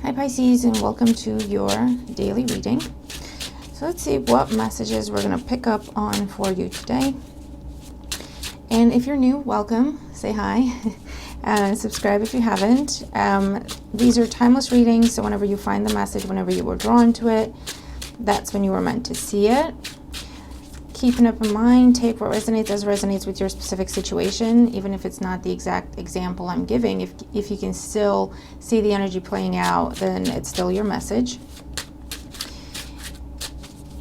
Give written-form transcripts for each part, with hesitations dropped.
Hi Pisces, and welcome to your daily reading. So let's see what messages we're going to pick up on for you today. And if you're new, welcome. Say hi. Subscribe if you haven't. These are timeless readings, so whenever you find the message, whenever you were drawn to it, that's when you were meant to see it. Keep an open mind, take what resonates as resonates with your specific situation, even if it's not the exact example I'm giving. If you can still see the energy playing out, then it's still your message.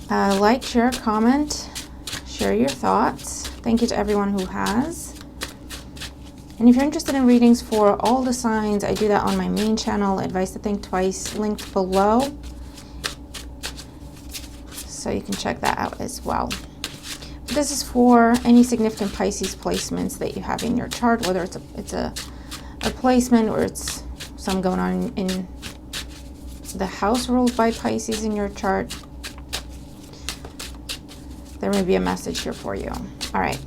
Like, share, comment, share your thoughts. Thank you to everyone who has. And if you're interested in readings for all the signs, I do that on my main channel, Advice to Think Twice, linked below. So you can check that out as well. This is for any significant Pisces placements that you have in your chart, whether it's a placement or it's some going on in the house ruled by Pisces in your chart. There may be a message here for you. All right.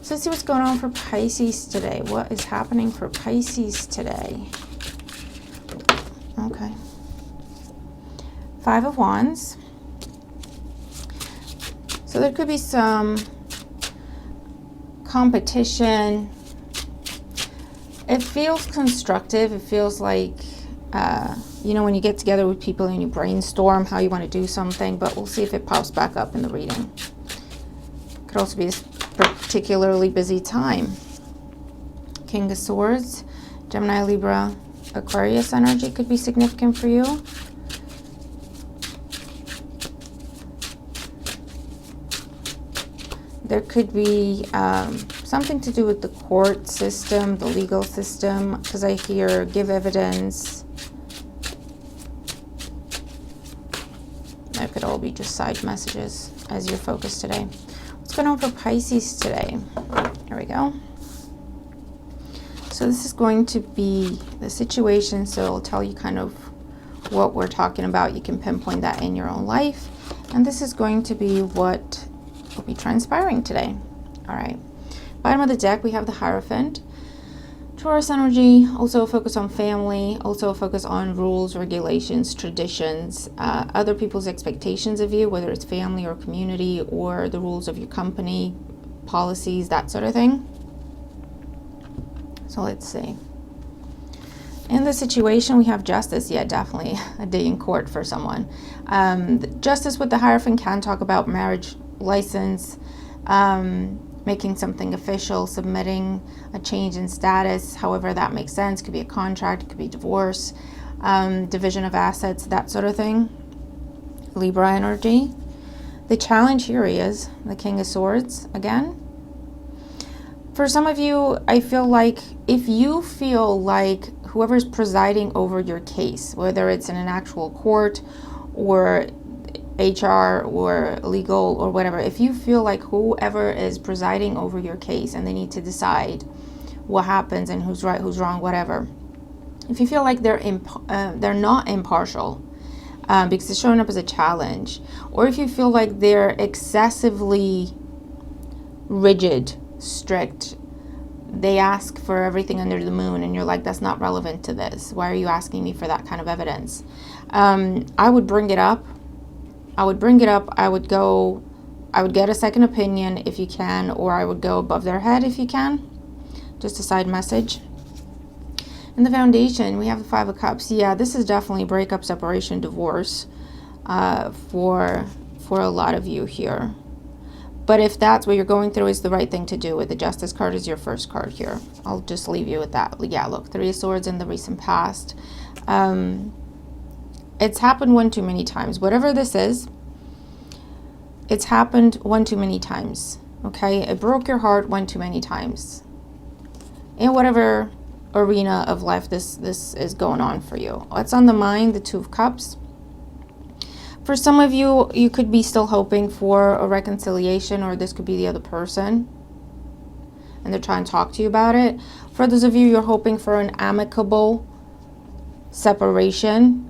So let's see what's going on for Pisces today. What is happening for Pisces today? Okay. 5 of Wands. So there could be some competition. It feels constructive. It feels like, when you get together with people and you brainstorm how you want to do something, but we'll see if it pops back up in the reading. Could also be a particularly busy time. King of Swords, Gemini, Libra, Aquarius energy could be significant for you. There could be something to do with the court system, the legal system, because I hear give evidence. That could all be just side messages as your focus today. What's going on for Pisces today? Here we go. So this is going to be the situation, so it'll tell you kind of what we're talking about. You can pinpoint that in your own life. And this is going to be what will be transpiring today. All right, bottom of the deck we have the Hierophant. Taurus energy, also a focus on family, also a focus on rules, regulations, traditions, other people's expectations of you, whether it's family or community or the rules of your company, policies, that sort of thing. So let's see. In this situation, we have Justice. Yeah, definitely a day in court for someone. Justice with the Hierophant can talk about marriage license, making something official, submitting a change in status, however that makes sense. Could be a contract, it could be divorce, division of assets, that sort of thing. Libra energy. The challenge here is the King of Swords again. For some of you, I feel like if you feel like whoever's presiding over your case, whether it's in an actual court or HR or legal or whatever, if you feel like whoever is presiding over your case and they need to decide what happens and who's right, who's wrong, whatever, if you feel like they're not impartial, because it's showing up as a challenge, or if you feel like they're excessively rigid, strict, they ask for everything under the moon and you're like, that's not relevant to this, why are you asking me for that kind of evidence? I would bring it up. I would get a second opinion if you can, or I would go above their head if you can. Just a side message. In the foundation, we have the 5 of Cups. Yeah, this is definitely breakup, separation, divorce for a lot of you here. But if that's what you're going through, is the right thing to do. With the Justice card is your first card here. I'll just leave you with that. Yeah, look, 3 of Swords in the recent past. It's happened one too many times. Whatever this is, it's happened one too many times. Okay? It broke your heart one too many times. In whatever arena of life this is going on for you. What's on the mind? The 2 of Cups. For some of you, you could be still hoping for a reconciliation, or this could be the other person and they're trying to talk to you about it. For those of you, you're hoping for an amicable separation.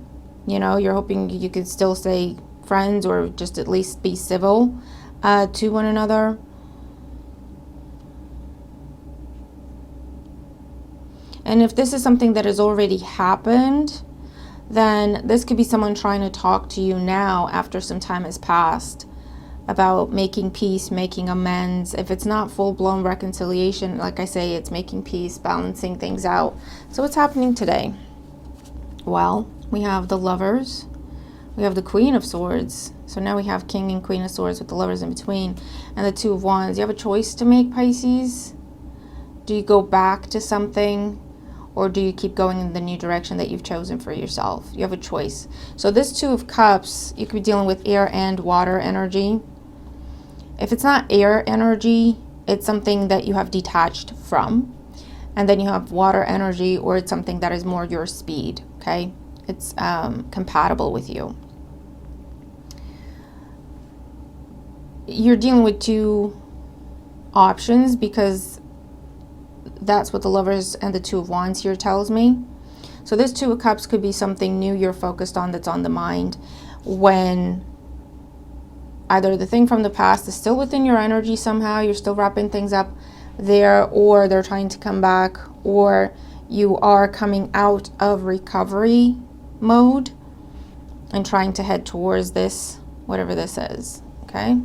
You know, you're hoping you could still stay friends or just at least be civil to one another. And if this is something that has already happened, then this could be someone trying to talk to you now after some time has passed about making peace, making amends. If it's not full-blown reconciliation, like I say, it's making peace, balancing things out. So what's happening today? Well, we have the Lovers, we have the Queen of Swords. So now we have King and Queen of Swords with the Lovers in between, and the Two of Wands. You have a choice to make, Pisces. Do you go back to something, or do you keep going in the new direction that you've chosen for yourself? You have a choice. So this Two of Cups, you could be dealing with air and water energy. If it's not air energy, it's something that you have detached from. And then you have water energy, or it's something that is more your speed, okay? It's compatible with you. You're dealing with two options because that's what the Lovers and the Two of Wands here tells me. So this Two of Cups could be something new you're focused on, that's on the mind, when either the thing from the past is still within your energy somehow, you're still wrapping things up there, or they're trying to come back, or you are coming out of recovery mode and trying to head towards this, whatever this is, okay?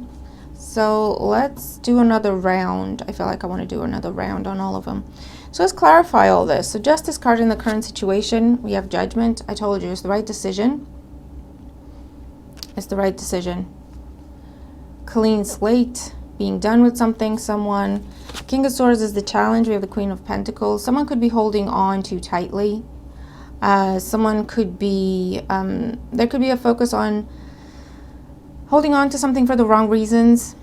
So let's do another round. I feel like I want to do another round on all of them. So let's clarify all this. So Justice card in the current situation, we have Judgment. I told you it's the right decision. It's the right decision. Clean slate, being done with something, someone. King of Swords is the challenge. We have the Queen of Pentacles. Someone could be holding on too tightly. Someone could be, there could be a focus on holding on to something for the wrong reasons.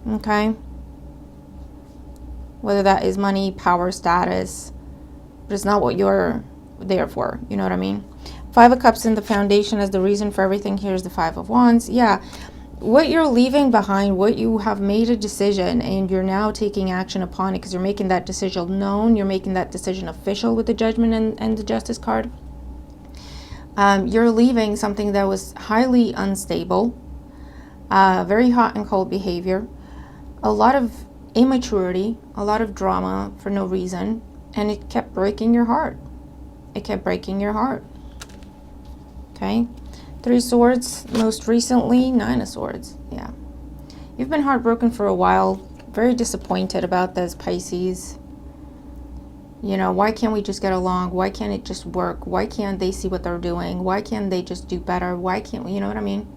Okay. Whether that is money, power, status, but it's not what you're there for. You know what I mean? Five of Cups in the foundation as the reason for everything. Here's the Five of Wands. Yeah. What you're leaving behind, what you have made a decision and you're now taking action upon it because you're making that decision known, you're making that decision official with the Judgment and the Justice card. You're leaving something that was highly unstable, very hot and cold behavior, a lot of immaturity, a lot of drama for no reason, and it kept breaking your heart. It kept breaking your heart. Okay? Three Swords, most recently, Nine of Swords. Yeah. You've been heartbroken for a while. Very disappointed about this, Pisces. You know, why can't we just get along? Why can't it just work? Why can't they see what they're doing? Why can't they just do better? Why can't we, you know what I mean?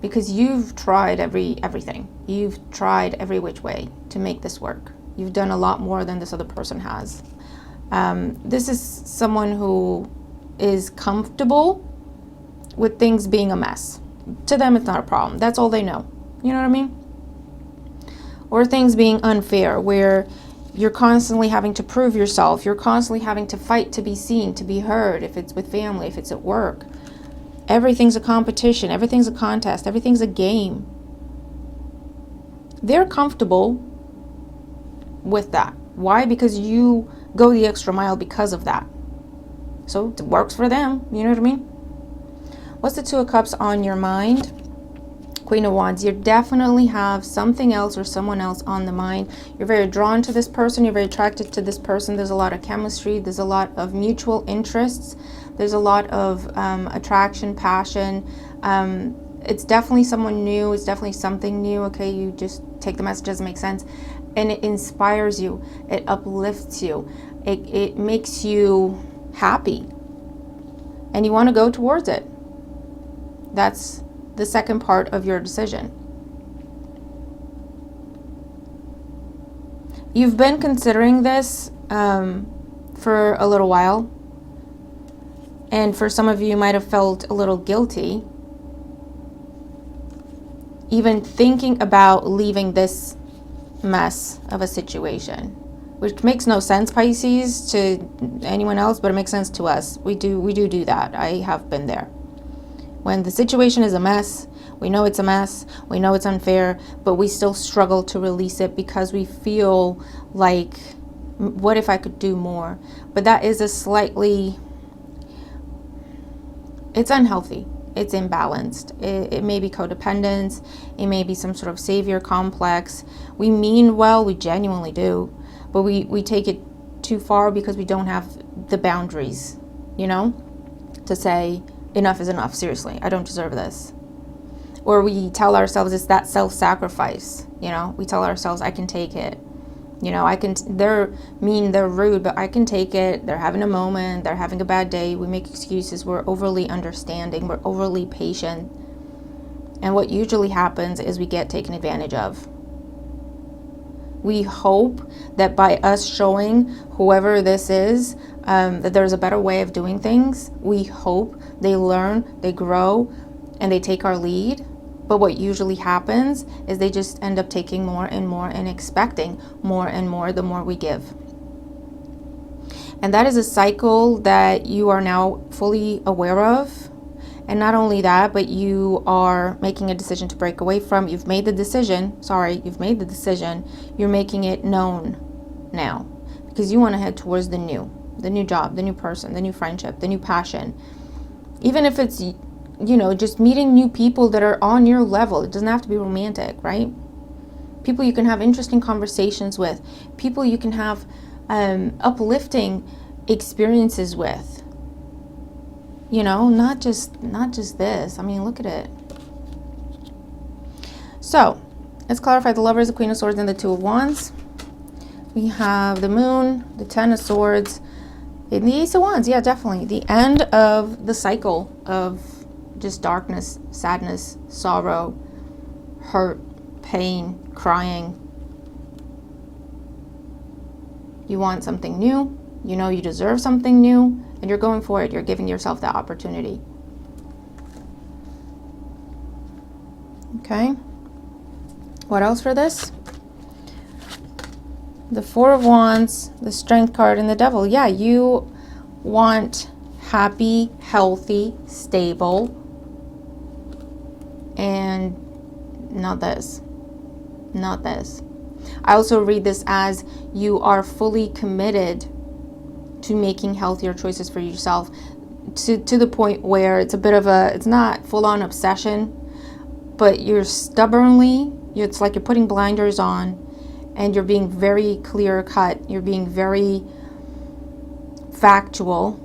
Because you've tried everything. You've tried every which way to make this work. You've done a lot more than this other person has. This is someone who is comfortable with things being a mess. To them, it's not a problem. That's all they know. You know what I mean? Or things being unfair, where you're constantly having to prove yourself. You're constantly having to fight to be seen, to be heard. If it's with family, if it's at work. Everything's a competition. Everything's a contest. Everything's a game. They're comfortable with that. Why? Because you go the extra mile because of that. So it works for them. You know what I mean? What's the Two of Cups on your mind? Queen of Wands. You definitely have something else or someone else on the mind. You're very drawn to this person. You're very attracted to this person. There's a lot of chemistry. There's a lot of mutual interests. There's a lot of attraction, passion. It's definitely someone new. It's definitely something new. Okay, you just take the message as it makes sense. And it inspires you. It uplifts you. It makes you happy. And you want to go towards it. That's the second part of your decision. You've been considering this for a little while. And for some of you, you might have felt a little guilty even thinking about leaving this mess of a situation, which makes no sense, Pisces, to anyone else, but it makes sense to us. We do that. I have been there. When the situation is a mess, we know it's a mess, we know it's unfair, but we still struggle to release it because we feel like, what if I could do more? But that is a slightly, it's unhealthy. It's imbalanced. It may be codependence. It may be some sort of savior complex. We mean well, we genuinely do, but we take it too far because we don't have the boundaries you know, to say enough is enough. Seriously, I don't deserve this. Or we tell ourselves it's that self-sacrifice, you know, we tell ourselves I can take it. You know, they're mean, they're rude, but I can take it. They're having a moment, they're having a bad day. We make excuses. We're overly understanding. We're overly patient. And what usually happens is we get taken advantage of. We hope that by us showing whoever this is, that there's a better way of doing things. We hope they learn, they grow, and they take our lead. But what usually happens is they just end up taking more and more and expecting more and more the more we give. And that is a cycle that you are now fully aware of. And not only that, but you are making a decision to break away from. You've made the decision. You're making it known now because you want to head towards the new job, the new person, the new friendship, the new passion. Even if it's, you know, just meeting new people that are on your level. It doesn't have to be romantic, right? People you can have interesting conversations with. People you can have uplifting experiences with. You know, not just this. I mean, look at it. So, let's clarify the Lovers, the Queen of Swords, and the Two of Wands. We have the Moon, the Ten of Swords, and the Ace of Wands. Yeah, definitely. The end of the cycle of just darkness, sadness, sorrow, hurt, pain, crying. You want something new. You know you deserve something new, and you're going for it. You're giving yourself that opportunity. Okay. What else for this? The Four of Wands, the Strength card, and the Devil. Yeah, you want happy, healthy, stable, and not this. I also read this as you are fully committed to making healthier choices for yourself to the point where it's a bit of it's not full-on obsession, but you're stubbornly, it's like you're putting blinders on and you're being very clear-cut. You're being very factual.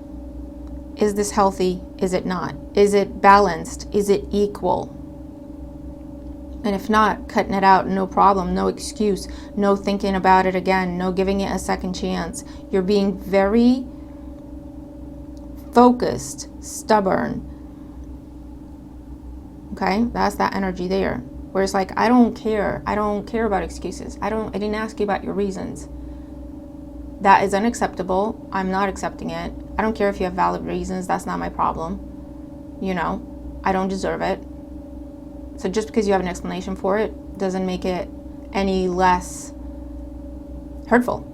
Is this healthy? Is it not? Is it balanced? Is it equal? And if not, cutting it out, no problem, no excuse, no thinking about it again, no giving it a second chance. You're being very focused, stubborn. Okay, that's that energy there. Where it's like, I don't care about excuses. I didn't ask you about your reasons. That is unacceptable. I'm not accepting it. I don't care if you have valid reasons. That's not my problem. You know, I don't deserve it. So just because you have an explanation for it doesn't make it any less hurtful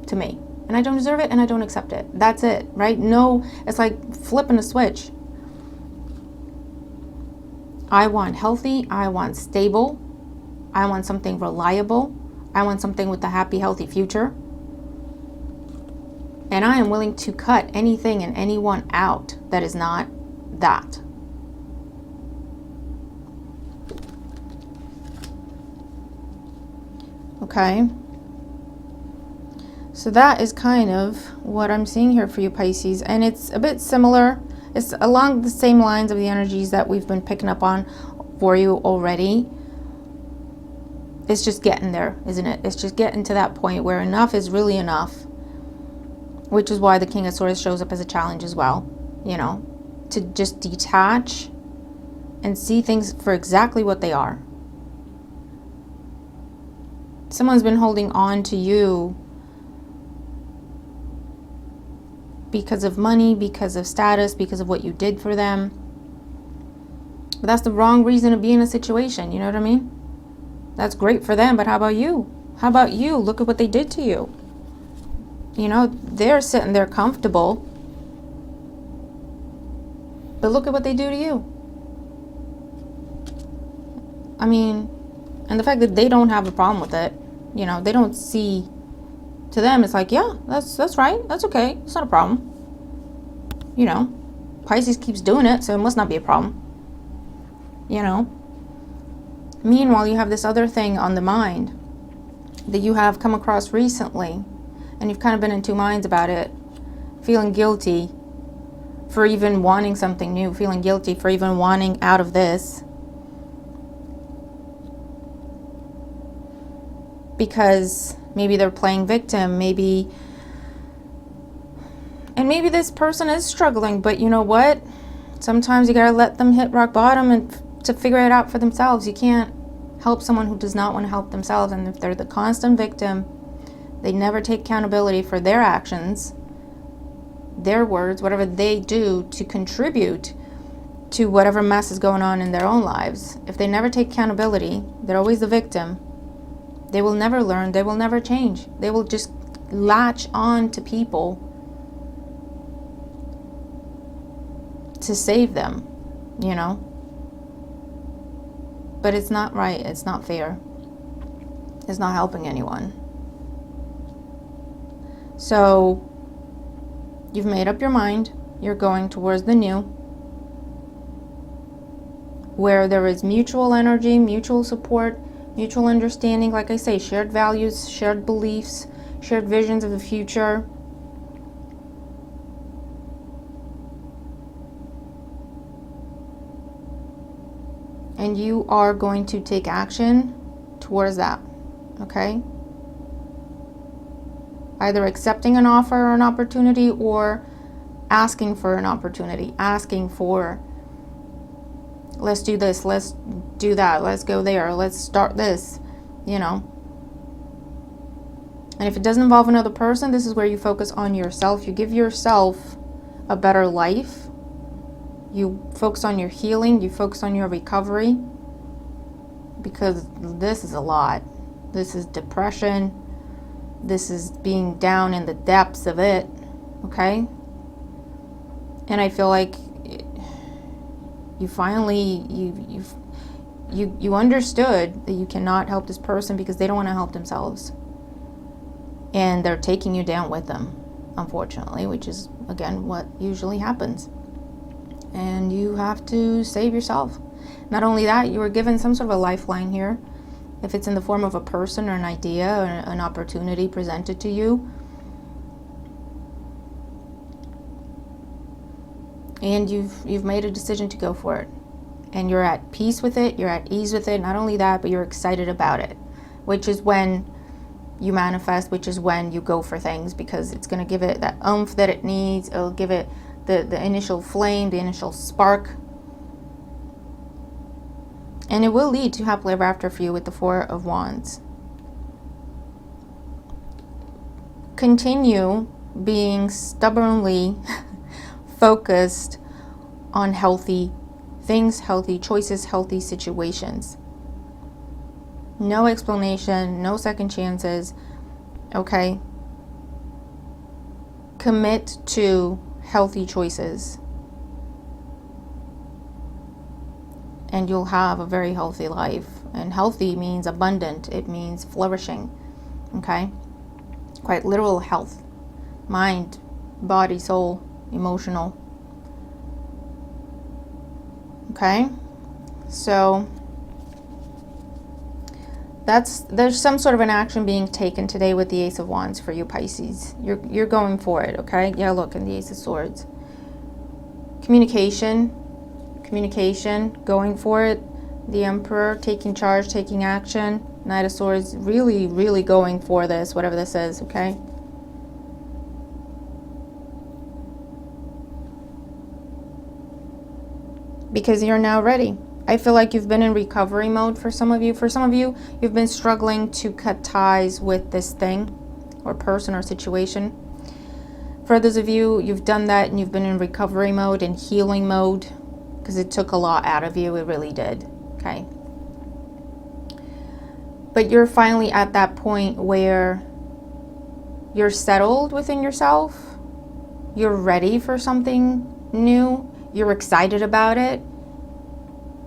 to me. And I don't deserve it and I don't accept it. That's it, right? No, it's like flipping a switch. I want healthy. I want stable. I want something reliable. I want something with a happy, healthy future. And I am willing to cut anything and anyone out that is not that. Okay, so that is kind of what I'm seeing here for you, Pisces, and it's a bit similar. It's along the same lines of the energies that we've been picking up on for you already. It's just getting there, isn't it? It's just getting to that point where enough is really enough, which is why the King of Swords shows up as a challenge as well, you know, to just detach and see things for exactly what they are. Someone's been holding on to you because of money, because of status, because of what you did for them. But that's the wrong reason to be in a situation, you know what I mean? That's great for them, but how about you? How about you? Look at what they did to you. You know, they're sitting there comfortable, but look at what they do to you. I mean, and the fact that they don't have a problem with it, you know, they don't see, to them, it's like, yeah, that's right. That's okay. It's not a problem. You know, Pisces keeps doing it, so it must not be a problem. You know. Meanwhile, you have this other thing on the mind that you have come across recently, and you've kind of been in two minds about it, feeling guilty for even wanting something new, feeling guilty for even wanting out of this. Because maybe they're playing victim, maybe this person is struggling, but you know what? Sometimes you gotta let them hit rock bottom and to figure it out for themselves. You can't help someone who does not want to help themselves, and if they're the constant victim, they never take accountability for their actions, their words, whatever they do to contribute to whatever mess is going on in their own lives. If they never take accountability, they're always the victim. They will never learn. They will never change. They will just latch on to people to save them, you know? But it's not right. It's not fair. It's not helping anyone. So, you've made up your mind. You're going towards the new, where there is mutual energy, mutual support, mutual understanding, like I say, shared values, shared beliefs, shared visions of the future. And you are going to take action towards that, okay? Either accepting an offer or an opportunity, or asking for an opportunity, asking for, let's do this, let's do that, let's go there, let's start this, you know. And if it doesn't involve another person, this is where you focus on yourself. You give yourself a better life. You focus on your healing. You focus on your recovery. Because this is a lot. This is depression. This is being down in the depths of it. Okay? And I feel like you finally, you understood that you cannot help this person because they don't want to help themselves. And they're taking you down with them, unfortunately, which is, again, what usually happens. And you have to save yourself. Not only that, you were given some sort of a lifeline here. If it's in the form of a person or an idea or an opportunity presented to you. And you've made a decision to go for it. And you're at peace with it, you're at ease with it. Not only that, but you're excited about it. Which is when you manifest, which is when you go for things, because it's going to give it that oomph that it needs. It'll give it the initial flame, the initial spark. And it will lead to happily ever after for you with the Four of Wands. Continue being stubbornly focused on healthy things, healthy choices, healthy situations. No explanation, no second chances, okay? Commit to healthy choices. And you'll have a very healthy life. And healthy means abundant. It means flourishing, okay? Quite literal health. Mind, body, soul, emotional. Okay? So there's some sort of an action being taken today with the Ace of Wands for you, Pisces. You're going for it, okay? Yeah, look, in the Ace of Swords. Communication, going for it. The Emperor, taking charge, taking action. Knight of Swords, really, really going for this, whatever this is, okay? Because you're now ready. I feel like you've been in recovery mode for some of you. For some of you, you've been struggling to cut ties with this thing or person or situation. For others of you, you've done that and you've been in recovery mode and healing mode because it took a lot out of you. It really did. Okay. But you're finally at that point where you're settled within yourself. You're ready for something new. You're excited about it.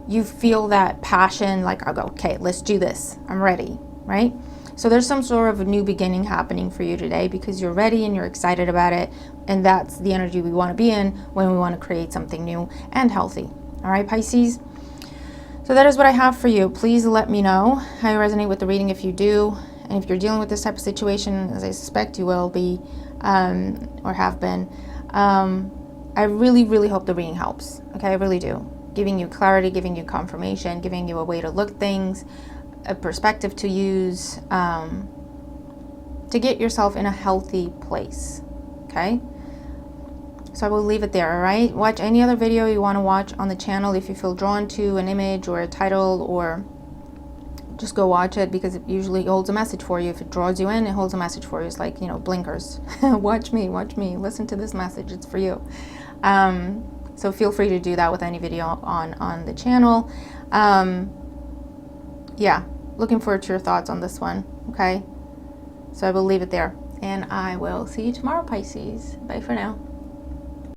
You feel that passion, like, I'll go, okay, let's do this. I'm ready, right? So there's some sort of a new beginning happening for you today because you're ready and you're excited about it. And that's the energy we want to be in when we want to create something new and healthy. All right, Pisces? So that is what I have for you. Please let me know how you resonate with the reading if you do. And if you're dealing with this type of situation, as I suspect you will be or have been, I really, really hope the reading helps. Okay, I really do. Giving you clarity, giving you confirmation, giving you a way to look things, a perspective to use, to get yourself in a healthy place. Okay? So I will leave it there, all right? Watch any other video you want to watch on the channel if you feel drawn to an image or a title, or just go watch it, because it usually holds a message for you. If it draws you in, it holds a message for you. It's like, blinkers. Watch me, listen to this message, it's for you. So feel free to do that with any video on the channel. Yeah, looking forward to your thoughts on this one, okay? So I will leave it there, and I will see you tomorrow, Pisces. Bye for now.